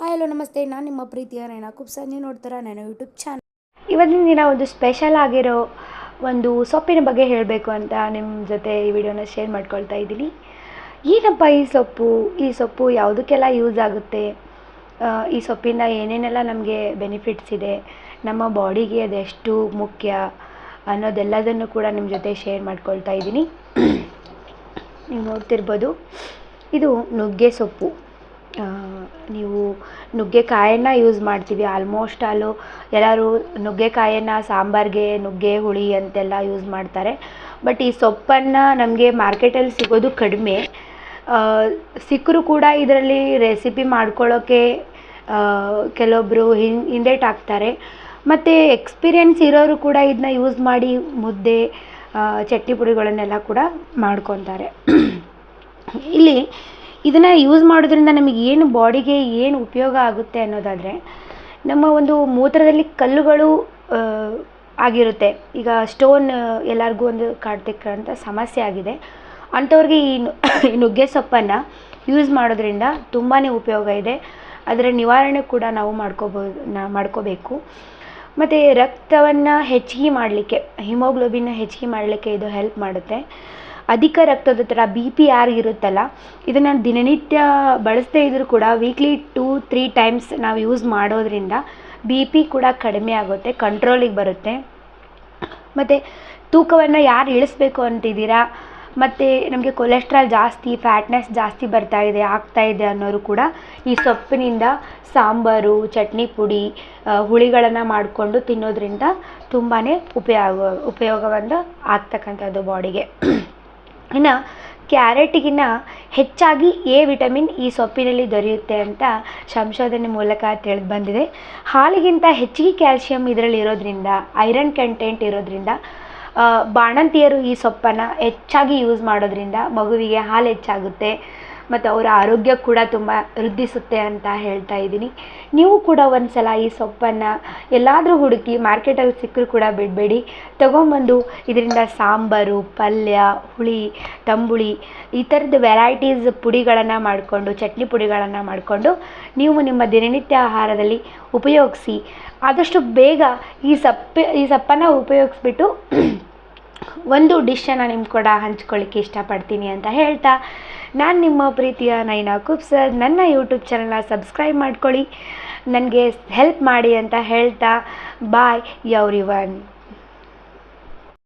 Hello ನಮಸ್ತೆ, ನಾನು ನಿಮ್ಮ ಪ್ರೀತಿಯ ನೈನಾ ಕುಬ್ಸ. ನೀವು ನೋಡ್ತಾರ ನಾನು ಯೂಟ್ಯೂಬ್ ಚಾನಲ್. ಇವತ್ತಿನ ದಿನ ಒಂದು ಸ್ಪೆಷಲ್ ಆಗಿರೋ ಒಂದು ಸೊಪ್ಪಿನ ಬಗ್ಗೆ ಹೇಳಬೇಕು ಅಂತ ನಿಮ್ಮ ಜೊತೆ ಈ ವಿಡಿಯೋನ ಶೇರ್ ಮಾಡ್ಕೊಳ್ತಾ ಇದ್ದೀನಿ. ಏನಪ್ಪ ಈ ಸೊಪ್ಪು ಯಾವುದಕ್ಕೆಲ್ಲ ಯೂಸ್ ಆಗುತ್ತೆ, ಈ ಸೊಪ್ಪಿಂದ ಏನೇನೆಲ್ಲ ನಮಗೆ ಬೆನಿಫಿಟ್ಸ್ ಇದೆ, ನಮ್ಮ ಬಾಡಿಗೆ ಅದೆಷ್ಟು ಮುಖ್ಯ ಅನ್ನೋದೆಲ್ಲದನ್ನು ಕೂಡ ನಿಮ್ಮ ಜೊತೆ ಶೇರ್ ಮಾಡ್ಕೊಳ್ತಾ ಇದ್ದೀನಿ. ನೀವು ನೋಡ್ತಿರ್ಬೋದು, ಇದು ನುಗ್ಗೆ ಸೊಪ್ಪು. ನೀವು ನುಗ್ಗೆಕಾಯನ್ನು ಯೂಸ್ ಮಾಡ್ತೀವಿ. ಆಲ್ಮೋಸ್ಟ್ ಎಲ್ಲರೂ ನುಗ್ಗೆಕಾಯನ್ನು ಸಾಂಬಾರಿಗೆ ನುಗ್ಗೆ ಹುಳಿ ಅಂತೆಲ್ಲ ಯೂಸ್ ಮಾಡ್ತಾರೆ. ಬಟ್ ಈ ಸೊಪ್ಪನ್ನು ನಮಗೆ ಮಾರ್ಕೆಟಲ್ಲಿ ಸಿಗೋದು ಕಡಿಮೆ. ಸಿಕ್ಕರೂ ಕೂಡ ಇದರಲ್ಲಿ ರೆಸಿಪಿ ಮಾಡ್ಕೊಳ್ಳೋಕ್ಕೆ ಕೆಲವೊಬ್ಬರು ಹಿಂದೇಟಾಕ್ತಾರೆ. ಮತ್ತು ಎಕ್ಸ್ಪೀರಿಯೆನ್ಸ್ ಇರೋರು ಕೂಡ ಇದನ್ನ ಯೂಸ್ ಮಾಡಿ ಮುದ್ದೆ, ಚಟ್ನಿ ಪುಡಿಗಳನ್ನೆಲ್ಲ ಕೂಡ ಮಾಡ್ಕೊತಾರೆ. ಇಲ್ಲಿ ಇದನ್ನು ಯೂಸ್ ಮಾಡೋದ್ರಿಂದ ನಮಗೆ ಏನು ಬಾಡಿಗೆ ಏನು ಉಪಯೋಗ ಆಗುತ್ತೆ ಅನ್ನೋದಾದರೆ, ನಮ್ಮ ಒಂದು ಮೂತ್ರದಲ್ಲಿ ಕಲ್ಲುಗಳು ಆಗಿರುತ್ತೆ. ಈಗ ಸ್ಟೋನ್ ಎಲ್ಲರಿಗೂ ಒಂದು ಕಾಡ್ತಿಕ್ಕಂಥ ಸಮಸ್ಯೆ ಆಗಿದೆ. ಅಂಥವ್ರಿಗೆ ಈ ನುಗ್ಗೆ ಸೊಪ್ಪನ್ನು ಯೂಸ್ ಮಾಡೋದ್ರಿಂದ ತುಂಬಾ ಉಪಯೋಗ ಇದೆ. ಅದರ ನಿವಾರಣೆ ಕೂಡ ನಾವು ಮಾಡ್ಕೋಬೇಕು. ಮತ್ತು ರಕ್ತವನ್ನು ಹೆಚ್ಚಿಗೆ ಮಾಡಲಿಕ್ಕೆ, ಹಿಮೋಗ್ಲೋಬಿನ್ನ ಹೆಚ್ಚಿಗೆ ಮಾಡಲಿಕ್ಕೆ ಇದು ಹೆಲ್ಪ್ ಮಾಡುತ್ತೆ. ಅಧಿಕ ರಕ್ತದೊತ್ತಡ BP ಯಾರಿಗಿರುತ್ತಲ್ಲ, ಇದನ್ನು ದಿನನಿತ್ಯ ಬಳಸದೇ ಇದ್ದರೂ ಕೂಡ ವೀಕ್ಲಿ 2-3 ಟೈಮ್ಸ್ ನಾವು ಯೂಸ್ ಮಾಡೋದ್ರಿಂದ BP ಕೂಡ ಕಡಿಮೆ ಆಗುತ್ತೆ, ಕಂಟ್ರೋಲಿಗೆ ಬರುತ್ತೆ. ಮತ್ತು ತೂಕವನ್ನು ಯಾರು ಇಳಿಸ್ಬೇಕು ಅಂತಿದ್ದೀರಾ, ಮತ್ತು ನಮಗೆ ಕೊಲೆಸ್ಟ್ರಾಲ್ ಜಾಸ್ತಿ, ಫ್ಯಾಟ್ನೆಸ್ ಜಾಸ್ತಿ ಆಗ್ತಾ ಇದೆ ಅನ್ನೋರು ಕೂಡ ಈ ಸೊಪ್ಪಿನಿಂದ ಸಾಂಬಾರು, ಚಟ್ನಿ ಪುಡಿ, ಹುಳಿಗಳನ್ನು ಮಾಡಿಕೊಂಡು ತಿನ್ನೋದ್ರಿಂದ ತುಂಬಾ ಉಪಯೋಗವನ್ನು ಆಗ್ತಕ್ಕಂಥದ್ದು ಬಾಡಿಗೆ. ಇನ್ನು ಕ್ಯಾರೆಟಿಗಿನ್ನ ಹೆಚ್ಚಾಗಿ ಎ ವಿಟಮಿನ್ ಈ ಸೊಪ್ಪಿನಲ್ಲಿ ದೊರೆಯುತ್ತೆ ಅಂತ ಸಂಶೋಧನೆ ಮೂಲಕ ತಿಳಿದು ಬಂದಿದೆ. ಹಾಲಿಗಿಂತ ಹೆಚ್ಚಿಗೆ ಕ್ಯಾಲ್ಶಿಯಂ ಇದರಲ್ಲಿ ಇರೋದ್ರಿಂದ, ಐರನ್ ಕಂಟೆಂಟ್ ಇರೋದ್ರಿಂದ ಬಾಣಂತಿಯರು ಈ ಸೊಪ್ಪನ್ನು ಹೆಚ್ಚಾಗಿ ಯೂಸ್ ಮಾಡೋದ್ರಿಂದ ಮಗುವಿಗೆ ಹಾಲು ಹೆಚ್ಚಾಗುತ್ತೆ ಮತ್ತು ಅವರ ಆರೋಗ್ಯ ಕೂಡ ತುಂಬ ವೃದ್ಧಿಸುತ್ತೆ ಅಂತ ಹೇಳ್ತಾ ಇದ್ದೀನಿ. ನೀವು ಕೂಡ ಒಂದು ಸಲ ಈ ಸೊಪ್ಪನ್ನು ಎಲ್ಲಾದರೂ ಹುಡುಕಿ ಮಾರ್ಕೆಟಲ್ಲಿ ಸಿಕ್ಕರೂ ಕೂಡ ಬಿಡಬೇಡಿ, ತೊಗೊಂಬಂದು ಇದರಿಂದ ಸಾಂಬಾರು, ಪಲ್ಯ, ಹುಳಿ, ತಂಬುಳಿ ಈ ಥರದ ವೆರೈಟೀಸ್ ಪುಡಿಗಳನ್ನು ಮಾಡಿಕೊಂಡು, ಚಟ್ನಿ ಪುಡಿಗಳನ್ನು ಮಾಡಿಕೊಂಡು ನೀವು ನಿಮ್ಮ ದಿನನಿತ್ಯ ಆಹಾರದಲ್ಲಿ ಉಪಯೋಗಿಸಿ. ಆದಷ್ಟು ಬೇಗ ಈ ಸೊಪ್ಪನ್ನು ಉಪಯೋಗಿಸ್ಬಿಟ್ಟು ಒಂದು ಡಿಶನ್ನು ನಿಮ್ಮ ಕೂಡ ಹಂಚ್ಕೊಳ್ಳಿಕ್ಕೆ ಇಷ್ಟಪಡ್ತೀನಿ ಅಂತ ಹೇಳ್ತಾ, ನಾನು ನಿಮ್ಮ ಪ್ರೀತಿಯ ನೈನಾ ಕುಬ್ಸ. ನನ್ನ ಯೂಟ್ಯೂಬ್ ಚಾನಲ್ನ ಸಬ್ಸ್ಕ್ರೈಬ್ ಮಾಡ್ಕೊಳ್ಳಿ, ನನಗೆ ಹೆಲ್ಪ್ ಮಾಡಿ ಅಂತ ಹೇಳ್ತಾ, ಬಾಯ್ ಎವ್ರಿವನ್.